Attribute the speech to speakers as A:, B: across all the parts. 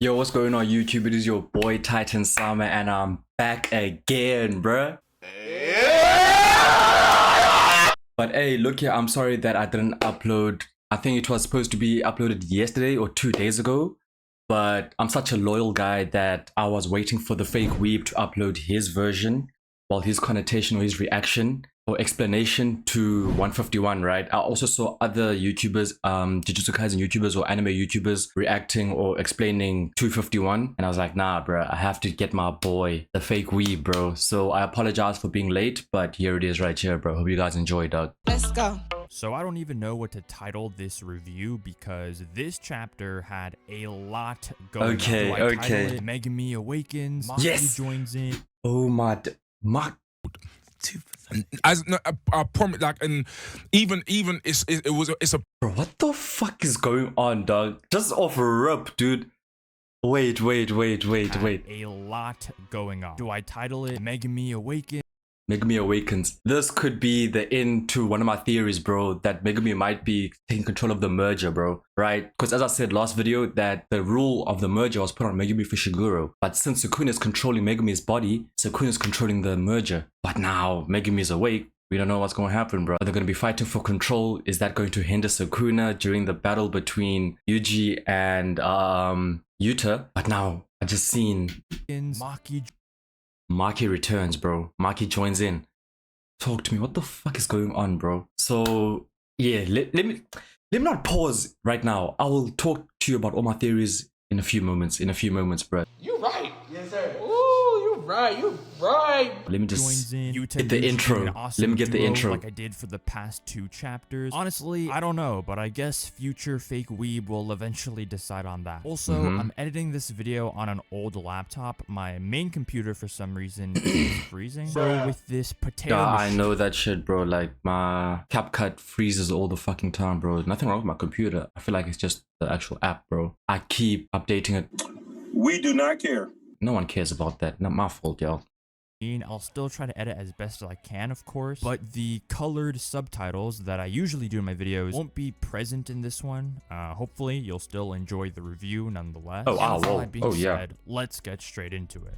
A: Yo, what's going on YouTube? It is your boy Titan Summer and I'm back again, bruh. But hey, look here, I'm sorry that I didn't upload. I think it was supposed to be uploaded yesterday or 2 days ago. But I'm such a loyal guy that I was waiting for the fake weeb to upload his version, well, his connotation or his reaction or explanation to 151, right? I also saw other YouTubers, Jujutsu Kaisen YouTubers or anime YouTubers reacting or explaining 251. And I was like, nah, bro, I have to get my boy, the fake weeb, bro. So I apologize for being late, but here it is right here, bro. Hope you guys enjoy, dog.
B: Let's go.
C: So I don't even know what to title this review because this chapter had a lot going on.
A: Okay,
C: Do I title
A: okay.
C: it Megami Awakens, Maki
A: Yes!
C: joins in.
A: Oh my,
D: As no, I promise, like, and even it's a
A: bro, what the fuck is going on, dog? Just off rip, dude. Wait.
C: A lot going on. Do I title it Megami Awakens?
A: Megami Awakens. This could be the end to one of my theories, bro, that Megami might be taking control of the merger, bro, right? Because as I said last video, that the rule of the merger was put on Megami for Shiguro. But since Sukuna is controlling Megami's body, Sukuna is controlling the merger. But now Megami is awake. We don't know what's going to happen, bro. Are they going to be fighting for control? Is that going to hinder Sukuna during the battle between Yuji and Yuta? But now I just seen Maki returns, bro. Maki joins in. Talk to me. What the fuck is going on, bro? So yeah, let me not pause right now. I will talk to you about all my theories in a few moments. Bro.
B: You right. Yes, sir. Ooh, you right. You right.
A: Let me just
C: joins in. Yuta
A: get the
C: Yuji,
A: intro.
C: an awesome
A: Let me get the
C: duo
A: intro.
C: like I did for the past 2 chapters. Honestly, I don't know, but I guess future fake weeb will eventually decide on that. Also, I'm editing this video on an old laptop. My main computer for some reason is freezing. So with this potato
A: Yeah, I
C: machine,
A: know that shit, bro. Like my CapCut freezes all the fucking time, bro. Nothing wrong with my computer. I feel like it's just the actual app, bro. I keep updating it.
E: We do not care.
A: No one cares about that. Not my fault, y'all.
C: I'll still try to edit as best as I can, of course, but the colored subtitles that I usually do in my videos won't be present in this one. Hopefully, you'll still enjoy the review nonetheless.
A: Oh, wow,
C: And with all
A: whoa.
C: that being
A: Oh, yeah.
C: said, let's get straight into it.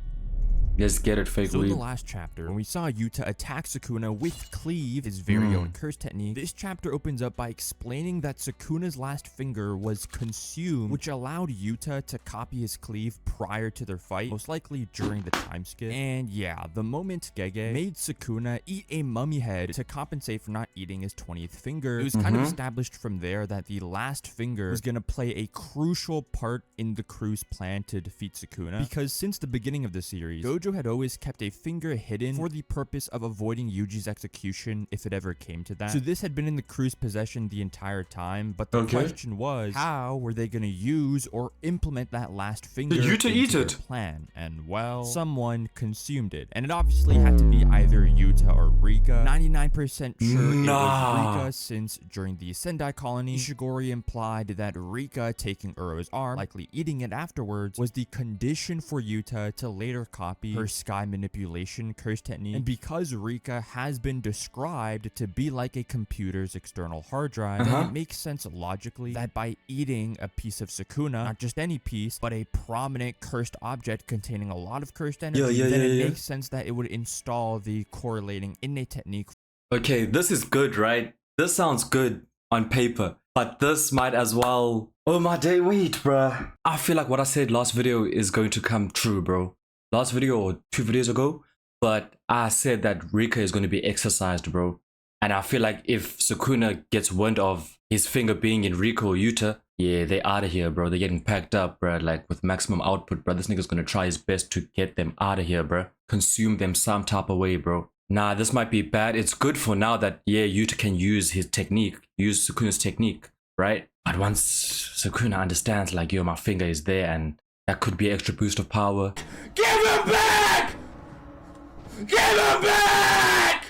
A: Let's get it, fake
C: So in the
A: weeb.
C: last chapter, when we saw Yuta attack Sukuna with Cleave, his very own curse technique, this chapter opens up by explaining that Sukuna's last finger was consumed, which allowed Yuta to copy his Cleave prior to their fight, most likely during the time skip. And yeah, the moment Gege made Sukuna eat a mummy head to compensate for not eating his 20th finger, it was kind of established from there that the last finger was going to play a crucial part in the crew's plan to defeat Sukuna, because since the beginning of the series, Gojo had always kept a finger hidden for the purpose of avoiding Yuji's execution if it ever came to that. So this had been in the crew's possession the entire time, but the question was, how were they going to use or implement that last finger
A: Did Yuta
C: into
A: eat
C: their
A: it?
C: plan? And well, someone consumed it. And it obviously had to be either Yuta or Rika. 99% sure it was Rika, since during the Sendai colony, Ishigori implied that Rika taking Uro's arm, likely eating it afterwards, was the condition for Yuta to later copy her sky manipulation curse technique. And because Rika has been described to be like a computer's external hard drive, then it makes sense logically that by eating a piece of Sukuna, not just any piece, but a prominent cursed object containing a lot of cursed energy, then it makes sense that it would install the correlating innate technique.
A: Okay, this is good, right? This sounds good on paper, but this might as well... Oh my day, wait, bruh. I feel like what I said last video is going to come true, bro. Last video or 2 videos ago, but I said that Rika is going to be exercised, bro. And I feel like if Sukuna gets wind of his finger being in Rika or Yuta, yeah, they're out of here, bro. They're getting packed up, bro. Like with maximum output, bro. This nigga's going to try his best to get them out of here, bro. Consume them some type of way, bro. Nah, this might be bad. It's good for now that, yeah, Yuta can use his technique, use Sukuna's technique, right? But once Sukuna understands, like, yo, my finger is there and that could be an extra boost of power.
B: Give him back! Give him back!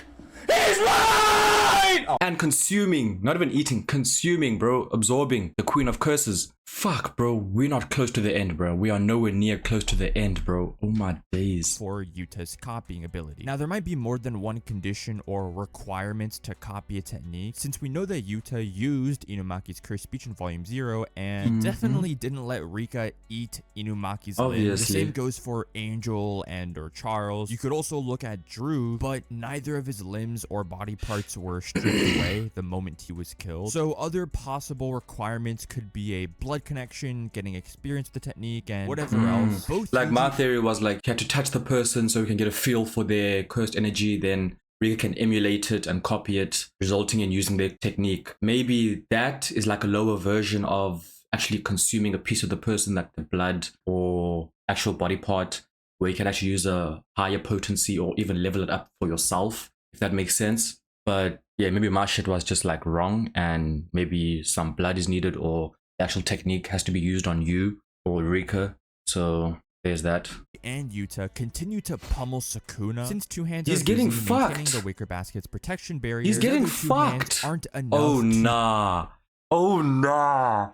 B: He's mine!
A: And consuming, not even eating, consuming, bro, absorbing the Queen of Curses. Fuck, bro. We're not close to the end, bro. We are nowhere near close to the end, bro. Oh my days.
C: For Yuta's copying ability. Now, there might be more than one condition or requirements to copy a technique, since we know that Yuta used Inumaki's cursed speech in Volume 0, and he definitely didn't let Rika eat Inumaki's limbs. The same goes for Angel and or Charles. You could also look at Drew, but neither of his limbs or body parts were stripped away the moment he was killed. So other possible requirements could be a blood connection, getting experience with the technique, and whatever else. Both
A: like my theory was like you had to touch the person so we can get a feel for their cursed energy, then Rika can emulate it and copy it, resulting in using their technique. Maybe that is like a lower version of actually consuming a piece of the person, like the blood or actual body part, where you can actually use a higher potency or even level it up for yourself, if that makes sense. But yeah, maybe my shit was just like wrong, and maybe some blood is needed, or the actual technique has to be used on you or Rika. So there's that.
C: And Yuta continue to pummel Sukuna, since two hands
A: He's
C: are
A: getting
C: busy maintaining
A: fucked.
C: the wicker basket's protection barrier.
A: He's getting
C: the other two hands
A: fucked.
C: aren't enough.
A: Oh nah. Oh nah.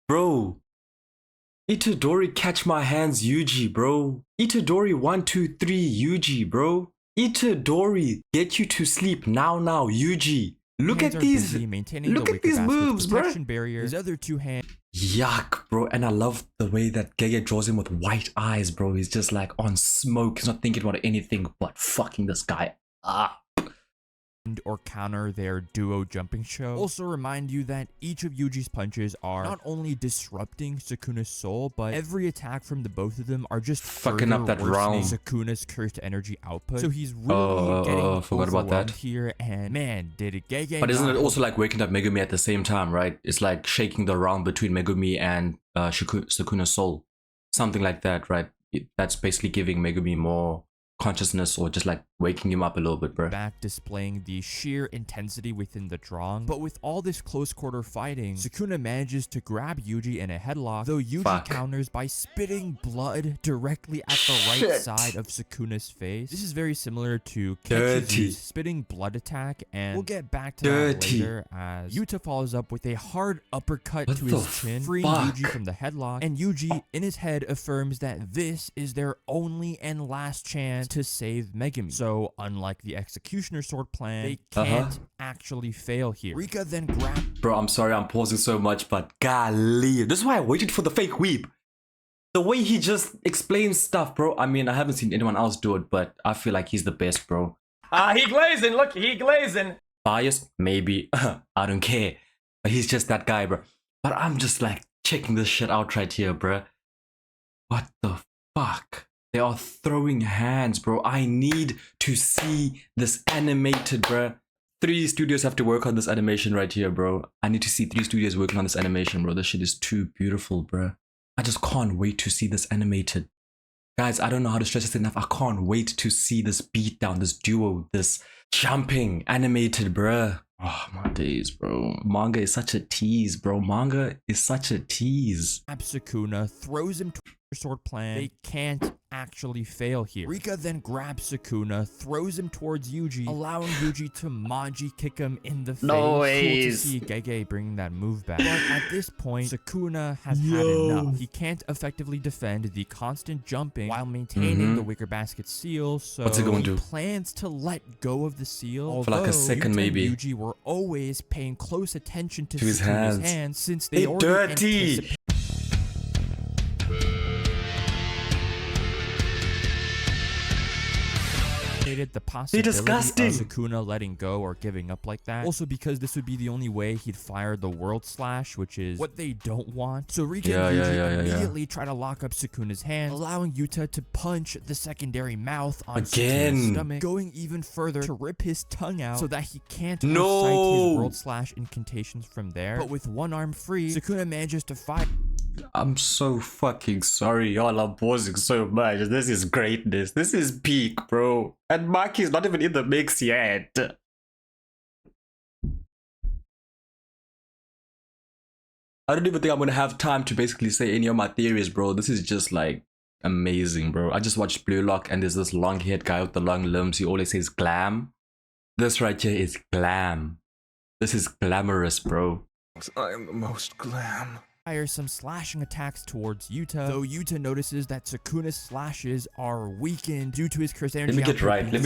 A: Bro. Itadori catch my hands Yuji, bro. Itadori 1 2 3 Yuji, bro. Itadori get you to sleep now Yuji. Look at these. Look at these boobs, bro.
C: His other two hands.
A: Yuck, bro. And I love the way that Gege draws him with white eyes, bro. He's just like on smoke. He's not thinking about anything but fucking this guy up.
C: Or counter their duo jumping show. Also remind you that each of Yuji's punches are not only disrupting Sukuna's soul, but every attack from the both of them are just
A: fucking up that realm.
C: Sukuna's cursed energy output. So he's really getting
A: forgot about that
C: here, and man, did it Gege.
A: But isn't it also like waking up Megumi at the same time, right? It's like shaking the realm between Megumi and Sukuna's soul. Something like that, right? That's basically giving Megumi more consciousness, or just like waking him up a little bit, bro.
C: Back displaying the sheer intensity within the drawing. But with all this close quarter fighting, Sukuna manages to grab Yuji in a headlock, though Yuji counters by spitting blood directly at the right side of Sukuna's face. This is very similar to Ketsu's spitting blood attack, and we'll get back to that later, as Yuta follows up with a hard uppercut to his chin, freeing Yuji from the headlock, and Yuji in his head affirms that this is their only and last chance to save Megumi. So unlike the Executioner sword plan, they can't actually fail here. Rika then grabs...
A: Bro, I'm sorry I'm pausing so much, but golly, this is why I waited for the fake weep. The way he just explains stuff, bro. I mean, I haven't seen anyone else do it, but I feel like he's the best, bro.
B: He glazing, look, he glazing.
A: Biased? Maybe. I don't care. But he's just that guy, bro. But I'm just like checking this shit out right here, bro. What the fuck? They are throwing hands, bro. I need to see this animated, bro. 3 studios have to work on this animation right here, bro. I need to see 3 studios working on this animation, bro. This shit is too beautiful, bro. I just can't wait to see this animated. Guys, I don't know how to stress this enough. I can't wait to see this beatdown, this duo, this jumping animated, bro. Oh, my days, bro. Manga is such a tease, bro. Manga is such a tease.
C: Sukuna throws him to sword plan. They can't actually fail here. Rika then grabs Sukuna, throws him towards Yuji, allowing Yuji to Maji kick him in the face. Cool to see Gege bringing that move back. But at this point, Sukuna has had enough. He can't effectively defend the constant jumping while maintaining the wicker basket seal, so
A: what's it going to do?
C: Plans to let go of the seal.
A: For like a second,
C: Yuta
A: maybe.
C: and Yuji were always paying close attention to
A: his
C: Sukuna's
A: hands.
C: hands, since they
A: They're
C: already
A: dirty.
C: The possibility of
A: disgusting.
C: Sukuna letting go or giving up like that. Also because this would be the only way he'd fire the world slash, which is what they don't want. So Rika and Yuji immediately try to lock up Sukuna's hand, allowing Yuta to punch the secondary mouth on Sukuna's stomach, going even further to rip his tongue out so that he can't recite his world slash incantations from there. But with one arm free, Sukuna manages to fire.
A: I'm so fucking sorry, y'all. I'm pausing so much. This is greatness. This is peak, bro. And Maki's not even in the mix yet. I don't even think I'm gonna have time to basically say any of my theories, bro. This is just like amazing, bro. I just watched Blue Lock and there's this long-haired guy with the long limbs. He always says glam. This right here is glam. This is glamorous, bro.
D: I am the most glam.
C: fire some slashing attacks towards Yuta, though Yuta notices that Sukuna'S slashes are weakened due to his cursed energy.
A: Let me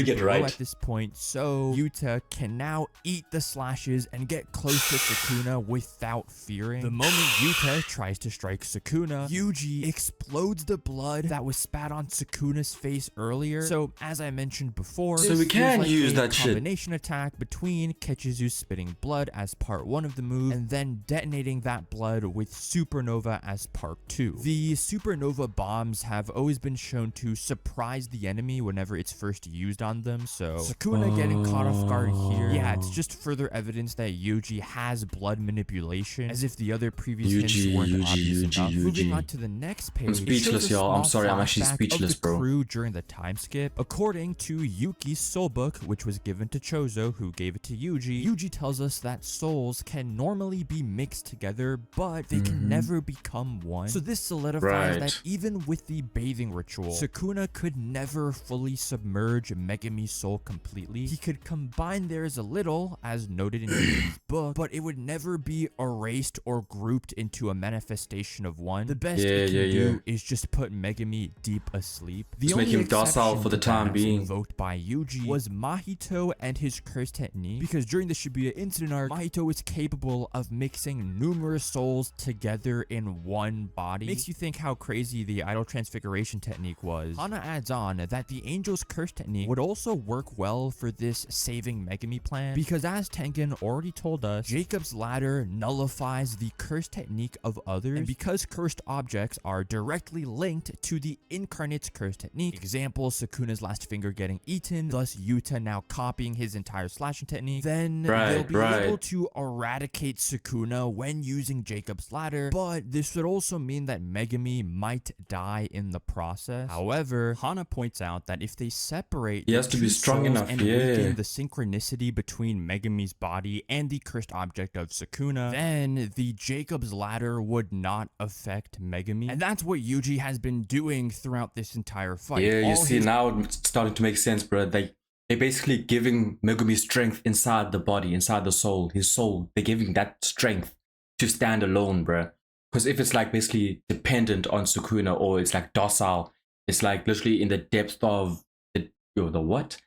A: get right.
C: At this point, so Yuta can now eat the slashes and get close to Sukuna without fearing. The moment Yuta tries to strike Sukuna, Yuji explodes the blood that was spat on Sukuna'S face earlier. So as I mentioned before,
A: so we can use that shit.
C: Combination attack between Kechizu spitting blood as part 1 of the move and then detonating that blood with Supernova as part 2. The Supernova bombs have always been shown to surprise the enemy whenever it's first used on them, so Sukuna getting caught off guard here, yeah, it's just further evidence that Yuji has blood manipulation, as if the other previous hints weren't obvious enough. Moving on to the next page,
A: I'm speechless, y'all. I'm sorry, I'm actually speechless, bro.
C: Crew during the time skip. According to Yuki's soul book, which was given to Chozo, who gave it to Yuji tells us that souls can normally be mixed together, but they can never become one. So this solidifies that even with the bathing ritual, Sukuna could never fully submerge Megami's soul completely. He could combine theirs a little, as noted in Yuki's book, but it would never be erased or grouped into a manifestation of one. The best it can do is just put Megami deep asleep. The
A: just make him docile for the time being.
C: Invoked by Yuji was Mahito and his curse technique, because during the Shibuya incident arc, Mahito is capable of mixing numerous souls together in one body. Makes you think how crazy the idol transfiguration technique was. Hana adds on that the angel's curse technique would also work well for this saving Megami plan, because as Tengen already told us, Jacob's ladder nullifies the curse technique of others, and because cursed objects are directly linked to the incarnate's curse technique, example Sukuna'S last finger getting eaten, thus Yuta now copying his entire slashing technique, then they'll be able to eradicate Sukuna when using Jacob's ladder, but this would also mean that Megami might die in the process. However, Hana points out that if they separate,
A: he has to be strong enough,
C: and weaken the synchronicity between Megami's body and the cursed object of Sukuna, then the Jacob's ladder would not affect Megami, and that's what Yuji has been doing throughout this entire fight.
A: Yeah, you see, now it's starting to make sense, bro. They're basically giving Megumi strength inside the body, inside the soul, his soul. They're giving that strength to stand alone, bro. Because if it's like basically dependent on Sukuna, or it's like docile, it's like literally in the depth of the what?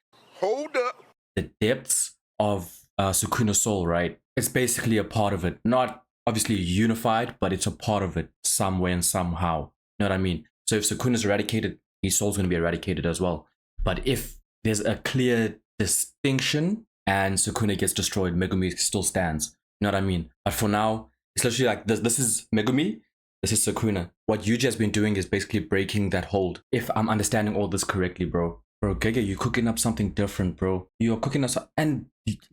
E: Hold up.
A: The depths of Sukuna's soul, right? It's basically a part of it. Not obviously unified, but it's a part of it somewhere and somehow. You know what I mean? So if Sukuna's eradicated, his soul's going to be eradicated as well. But if there's a clear distinction and Sukuna gets destroyed, Megumi still stands. You know what I mean? But for now, it's literally like this is Megumi, this is Sukuna. What Yuji has been doing is basically breaking that hold. If I'm understanding all this correctly, bro. Bro, Gege, you're cooking up something different, bro. You're cooking us up. And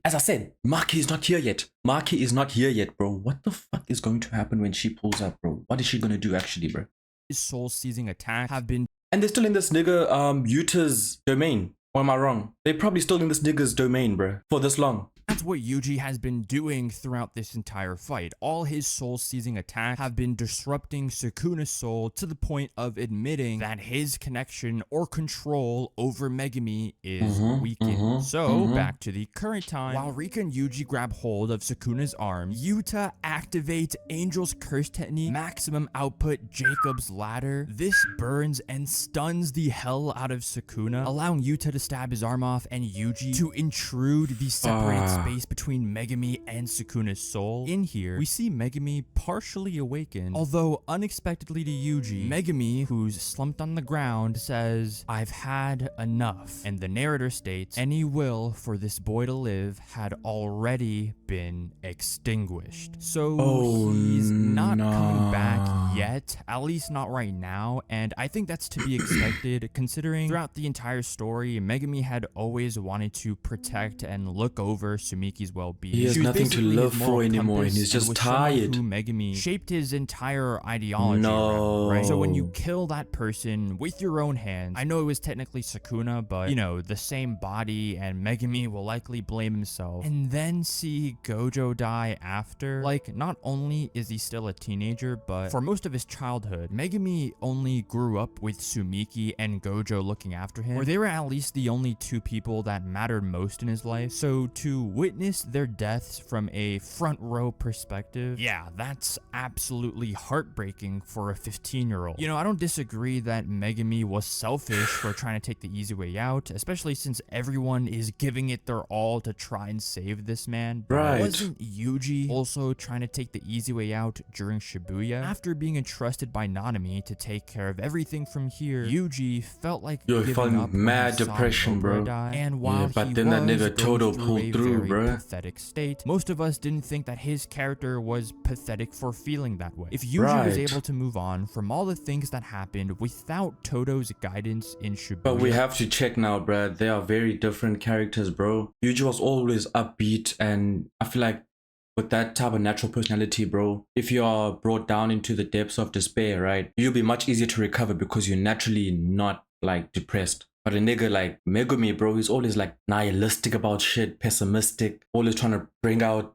A: as I said, Maki is not here yet. Maki is not here yet, bro. What the fuck is going to happen when she pulls up, bro? What is she going to do actually, bro?
C: His soul seizing attack have been...
A: And they're still in this nigga Yuta's domain. Or am I wrong? They're probably still in this nigga's domain, bro. For this long.
C: That's what Yuji has been doing throughout this entire fight. All his soul-seizing attacks have been disrupting Sukuna's soul to the point of admitting that his connection or control over Megami is weakened. Back to the current time. While Rika and Yuji grab hold of Sukuna's arm, Yuta activates Angel's Curse Technique, maximum output Jacob's Ladder. This burns and stuns the hell out of Sukuna, allowing Yuta to stab his arm off and Yuji to intrude the separated space between Megami and Sukuna's soul. In here, we see Megami partially awakened, although unexpectedly to Yuji, Megami, who's slumped on the ground, says, "I've had enough," and the narrator states, "Any will for this boy to live had already been extinguished." So he's not coming back yet, at least not right now, and I think that's to be expected considering throughout the entire story, Megami had always wanted to protect and look over Sumiki's well-being.
A: He has nothing to live for anymore, and he's just tired.
C: Megami shaped his entire ideology around, right? So when you kill that person with your own hands, I know it was technically Sukuna, but you know, the same body, and Megami will likely blame himself, and then see Gojo die after. Like, not only is he still a teenager, but for most of his childhood, Megami only grew up with Sumiki and Gojo looking after him, or they were at least the only two people that mattered most in his life. So to witness their deaths from a front row perspective, yeah, that's absolutely heartbreaking for a 15-year-old. You know, I don't disagree that Megumi was selfish for trying to take the easy way out, especially since everyone is giving it their all to try and save this man. But
A: Right.
C: wasn't Yuji also trying to take the easy way out during Shibuya? After being entrusted by Nanami to take care of everything from here, Yuji felt like
A: Yo, he
C: giving
A: felt
C: up when
A: mad
C: he saw
A: depression,
C: Obara
A: bro.
C: die. And while
A: but
C: he
A: then that
C: was
A: nigga
C: going
A: Todo
C: through
A: pulled
C: a
A: through,
C: very
A: bro.
C: pathetic state, most of us didn't think that his character was pathetic for feeling that way. If Yuji was
A: Right.
C: able to move on from all the things that happened without Todo's guidance in Shibuya,
A: But we have to check now, bruh. They are very different characters, bro. Yuji was always upbeat, and I feel like with that type of natural personality, bro, if you are brought down into the depths of despair, right, you'll be much easier to recover because you're naturally not like depressed. But a nigga like Megumi, bro, he's always like nihilistic about shit, pessimistic, always trying to bring out.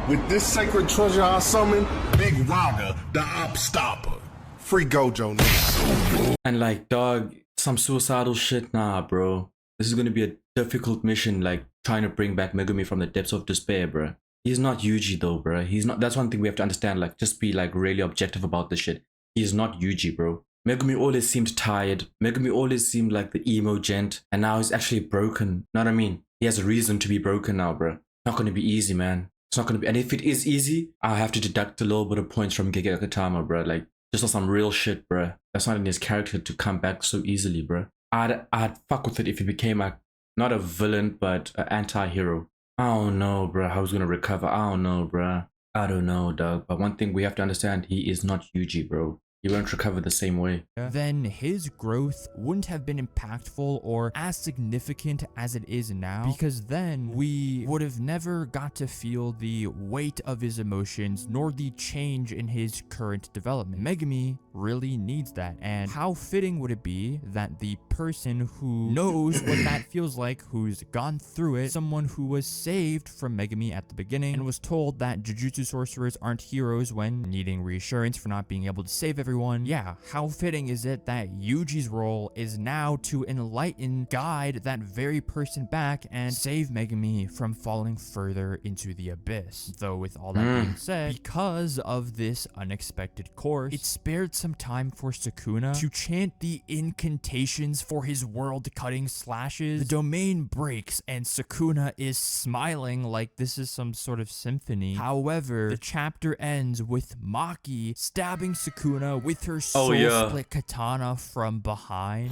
F: With this sacred treasure I summon, Big Wilder, the op stopper. Free Gojo, nigga.
A: And like, dog, some suicidal shit. Nah, bro. This is gonna be a difficult mission, like trying to bring back Megumi from the depths of despair, bro. He's not Yuji though, bro. He's not. That's one thing we have to understand. Like, just be like really objective about this shit. He's not Yuji, bro. Megumi always seemed tired. Megumi always seemed like the emo gent, and now he's actually broken. Know what I mean? He has a reason to be broken now, bro. It's not gonna be easy, man. It's not gonna be. And if it is easy, I'll have to deduct a little bit of points from Gege Akutama, bro. Like, just on some real shit, bro. That's not in his character to come back so easily, bro. I'd fuck with it if he became a not a villain, but an anti-hero. I don't know, bro. How he's gonna recover? I don't know, bro. I don't know, dog. But one thing we have to understand: he is not Yuji, bro. He won't recover the same way.
C: then his growth wouldn't have been impactful or as significant as it is now, because then we would have never got to feel the weight of his emotions nor the change in his current development. Megumi really needs that, and how fitting would it be that the person who knows what that feels like, who's gone through it, someone who was saved from Megumi at the beginning and was told that Jujutsu sorcerers aren't heroes when needing reassurance for not being able to save everyone. Yeah, how fitting is it that Yuji's role is now to enlighten, guide that very person back and save Megumi from falling further into the abyss. Though with all that being said, because of this unexpected course, it spared some time for Sukuna to chant the incantations for his world-cutting slashes. The domain breaks and Sukuna is smiling like this is some sort of symphony. However, the chapter ends with Maki stabbing Sukuna with her soul-split katana from behind.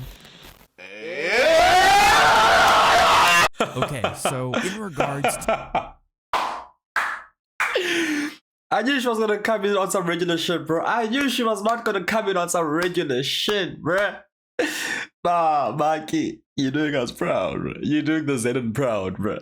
C: Okay, so in regards to...
A: I knew she was gonna come in on some regular shit, bro. I knew she was not gonna come in on some regular shit, bro. Nah, Maki, you're doing us proud, bro. You're doing the Zenon proud, bro.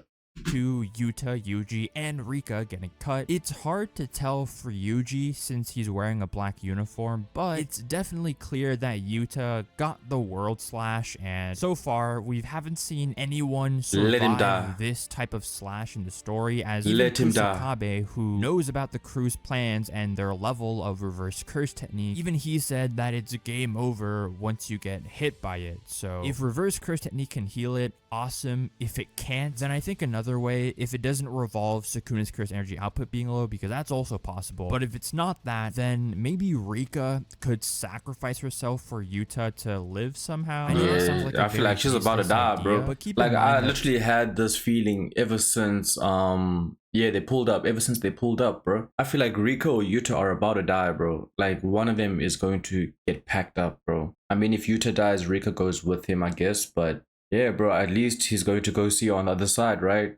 C: To Yuta, Yuji, and Rika getting cut. It's hard to tell for Yuji since he's wearing a black uniform, but it's definitely clear that Yuta got the world slash, and so far we haven't seen anyone
A: Let him die.
C: survive this type of slash in the story, as
A: Let
C: even
A: him die.
C: Kusakabe, who knows about the crew's plans and their level of reverse curse technique, even he said that it's game over once you get hit by it. So if reverse curse technique can heal it, awesome. If it can't, then I think another way, if it doesn't revolve Sukuna'S curse energy output being low, because that's also possible. But if it's not that, then maybe Rika could sacrifice herself for Yuta to live somehow. I know that sounds like a
A: I feel
C: very
A: like she's about to
C: useless
A: die,
C: idea,
A: bro.
C: But keep
A: Like,
C: in mind
A: I
C: that
A: literally had this feeling ever since yeah, they pulled up. Ever since they pulled up, bro. I feel like Rico or Yuta are about to die, bro. Like, one of them is going to get packed up, bro. I mean, if Yuta dies, Rika goes with him, I guess. But yeah, bro, at least he's going to go see you on the other side, right?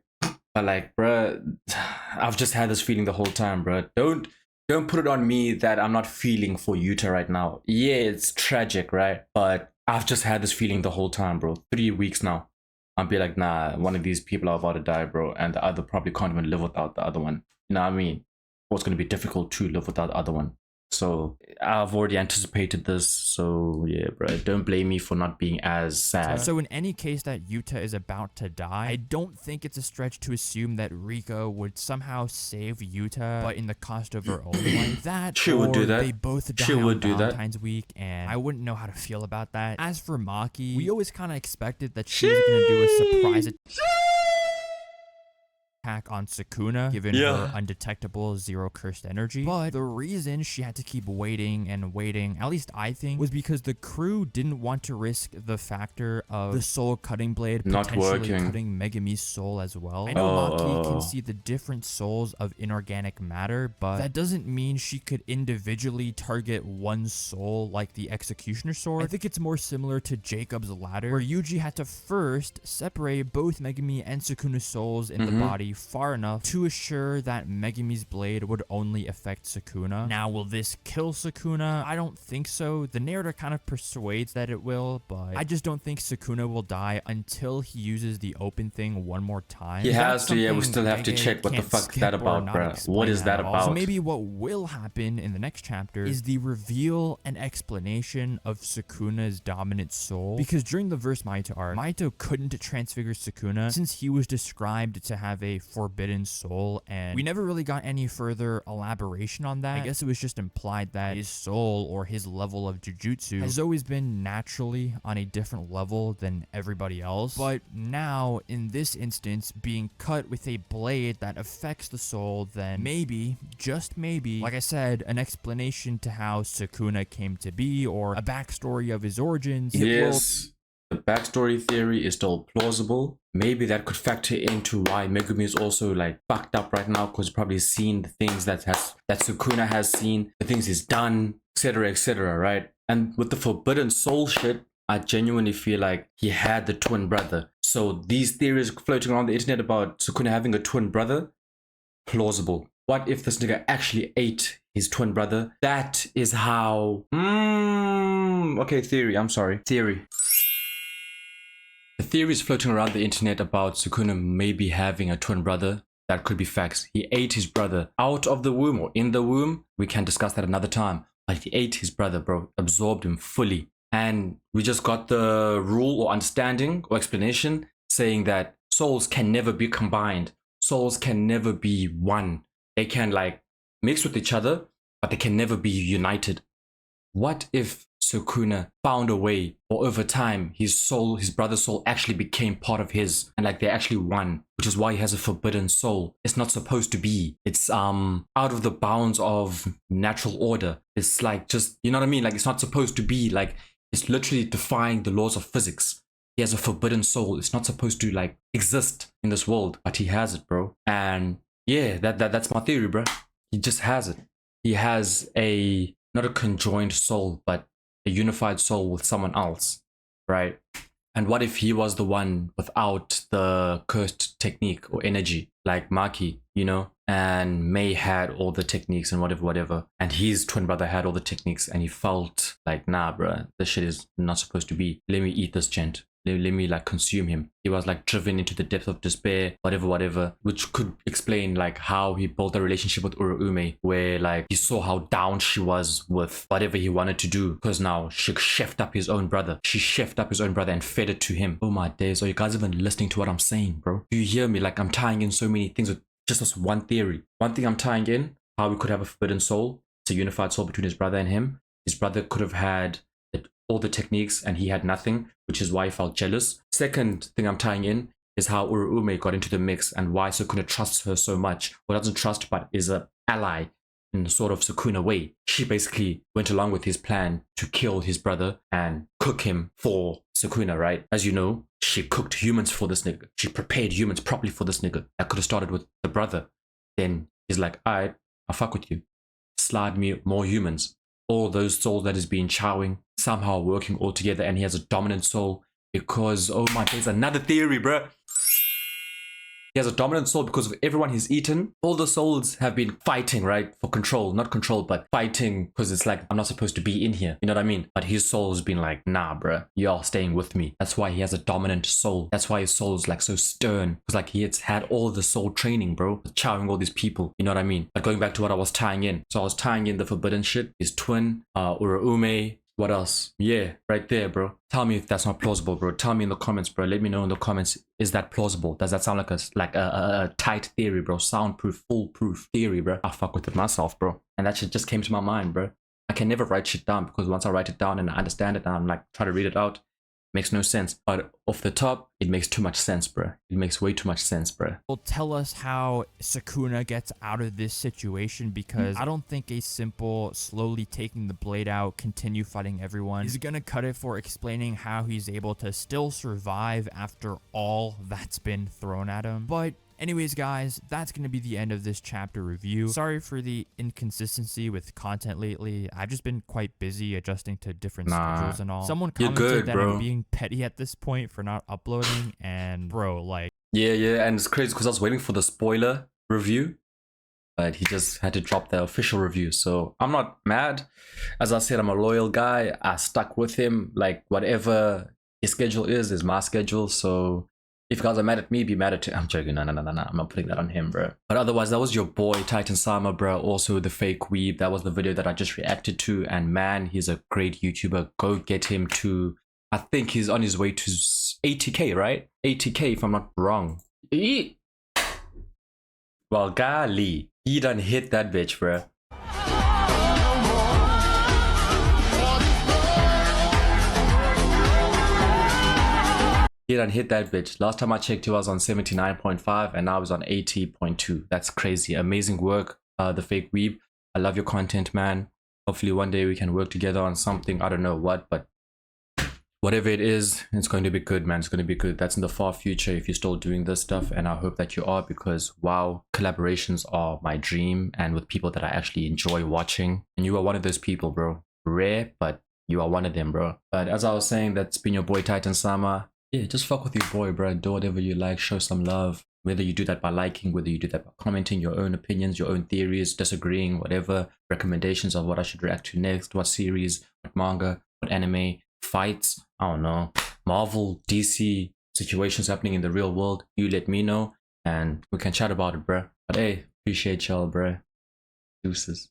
A: But like, bro, I've just had this feeling the whole time, bro. Don't put it on me that I'm not feeling for Yuta right now. Yeah, it's tragic, right? But I've just had this feeling the whole time, bro. 3 weeks now. I'll be like, nah, one of these people are about to die, bro. And the other probably can't even live without the other one. You know what I mean? Or it's going to be difficult to live without the other one. So I've already anticipated this. So yeah, bro, don't blame me for not being as sad.
C: So in any case that Yuta is about to die, I don't think it's a stretch to assume that Rika would somehow save Yuta, but in the cost of her own life. That
A: She would
C: or
A: do that.
C: They both die
A: She
C: on
A: would do that.
C: Valentine's week, and I wouldn't know how to feel about that. As for Maki, we always kind of expected that she was going to do a surprise attack on Sukuna, given her undetectable zero cursed energy. But the reason she had to keep waiting and waiting, at least I think, was because the crew didn't want to risk the factor of the soul cutting blade potentially cutting Megami's soul as well. I know Maki can see the different souls of inorganic matter, but that doesn't mean she could individually target one soul like the Executioner Sword. I think it's more similar to Jacob's ladder, where Yuji had to first separate both Megami and Sukuna's souls in the body far enough to assure that Megami's blade would only affect Sukuna. Now, will this kill Sukuna? I don't think so. The narrator kind of persuades that it will, but I just don't think Sukuna will die until he uses the open thing one more time.
A: He has to, yeah, we still have to check what the fuck is that about, bro. What is that about?
C: So maybe what will happen in the next chapter is the reveal and explanation of Sukuna's dominant soul, because during the verse Mahito arc, Mahito couldn't transfigure Sukuna since he was described to have a forbidden soul, and we never really got any further elaboration on that. I guess it was just implied that his soul or his level of Jujutsu has always been naturally on a different level than everybody else, but now in this instance being cut with a blade that affects the soul, then maybe, just maybe, like I said, an explanation to how Sukuna came to be or a backstory of his origins.
A: Yes, the backstory theory is still plausible. Maybe that could factor into why Megumi is also like fucked up right now, because probably seen the things that Sukuna has seen, the things he's done, etc., right? And with the forbidden soul shit, I genuinely feel like he had the twin brother. So these theories floating around the internet about Sukuna having a twin brother, plausible. What if this nigga actually ate his twin brother? That is how... okay, theory. I'm sorry. Theory. The theories floating around the internet about Sukuna maybe having a twin brother, that could be facts. He ate his brother out of the womb or in the womb. We can discuss that another time. But he ate his brother, bro. Absorbed him fully. And we just got the rule or understanding or explanation saying that souls can never be combined. Souls can never be one. They can like mix with each other, but they can never be united. What if Sukuna found a way, or over time, his soul, his brother's soul actually became part of his, and like they actually one, which is why he has a forbidden soul. It's not supposed to be. It's out of the bounds of natural order. It's like just, you know what I mean? Like it's not supposed to be, like it's literally defying the laws of physics. He has a forbidden soul. It's not supposed to like exist in this world, but he has it, bro. And yeah, that's my theory, bro. He just has it. He has not a conjoined soul, but a unified soul with someone else, right? And what if he was the one without the cursed technique or energy, like Maki, you know? And Mei had all the techniques and whatever. And his twin brother had all the techniques, and he felt like, nah, bro, this shit is not supposed to be. Let me eat this gent. Let me like consume him. He was like driven into the depth of despair, whatever, which could explain like how he built a relationship with Uraume, where like he saw how down she was with whatever he wanted to do, because now she chefed up his own brother. She chefed up his own brother and fed it to him. Oh my days, are you guys even listening to what I'm saying, bro? Do you hear me? Like I'm tying in so many things with just this one theory. One thing I'm tying in, how we could have a forbidden soul. It's a unified soul between his brother and him. His brother could have had all the techniques and he had nothing, which is why he felt jealous. Second thing I'm tying in is how Uraume got into the mix and why Sukuna trusts her so much. Well, doesn't trust, but is an ally in a sort of Sukuna way. She basically went along with his plan to kill his brother and cook him for Sukuna, right? As you know, she cooked humans for this nigga. She prepared humans properly for this nigga. That could have started with the brother. Then he's like, all right, I'll fuck with you. Slide me more humans. All those souls that has been chowing, somehow working all together, and he has a dominant soul because, oh my, there's another theory, bro. He has a dominant soul because of everyone he's eaten. All the souls have been fighting, right? For control, not control, but fighting because it's like, I'm not supposed to be in here. You know what I mean? But his soul has been like, nah, bro, y'all staying with me. That's why he has a dominant soul. That's why his soul is like so stern. Because like he had all the soul training, bro. Chowing all these people. You know what I mean? But going back to what I was tying in. So I was tying in the forbidden shit. His twin, Uraume. What else? Yeah, right there, bro. Tell me if that's not plausible, bro. Tell me in the comments, bro. Let me know in the comments. Is that plausible? Does that sound like a tight theory, bro? Soundproof, foolproof theory, bro. I fuck with it myself, bro. And that shit just came to my mind, bro. I can never write shit down because once I write it down and I understand it and I'm like try to read it out, Makes no sense. But off the top, it makes too much sense, bro. It makes way too much sense, bro.
C: Will tell us how Sukuna gets out of this situation, because I don't think a simple slowly taking the blade out, continue fighting everyone is gonna cut it for explaining how he's able to still survive after all that's been thrown at him. But anyways, guys, that's going to be the end of this chapter review. Sorry for the inconsistency with content lately. I've just been quite busy adjusting to different schedules and all. Someone commented that I'm being petty at this point for not uploading, and bro, like...
A: Yeah, and it's crazy because I was waiting for the spoiler review, but he just had to drop the official review. So I'm not mad. As I said, I'm a loyal guy. I stuck with him. Like, whatever his schedule is my schedule. So if you guys are mad at me, be mad at him. I'm joking. No. I'm not putting that on him, bro. But otherwise, that was your boy, Titan Sama, bro. Also, the fake weeb. That was the video that I just reacted to. And man, he's a great YouTuber. Go get him to... I think he's on his way to 80k, right? 80k, if I'm not wrong. Well, golly. He done hit that bitch, bro. He done hit that bitch. Last time I checked, he was on 79.5 and now he's on 80.2. That's crazy. Amazing work, the fake weeb. I love your content, man. Hopefully one day we can work together on something. I don't know what, but whatever it is, it's going to be good, man. It's going to be good. That's in the far future if you're still doing this stuff, and I hope that you are, because wow, collaborations are my dream, and with people that I actually enjoy watching. And you are one of those people, bro. Rare, but you are one of them, bro. But as I was saying, that's been your boy Titan Sama. Yeah, just fuck with your boy, bro. Do whatever you like. Show some love. Whether you do that by liking, whether you do that by commenting your own opinions, your own theories, disagreeing, whatever, recommendations of what I should react to next, what series, what manga, what anime, fights, I don't know, Marvel, DC, situations happening in the real world, you let me know and we can chat about it, bro. But hey, appreciate y'all, bro. Deuces.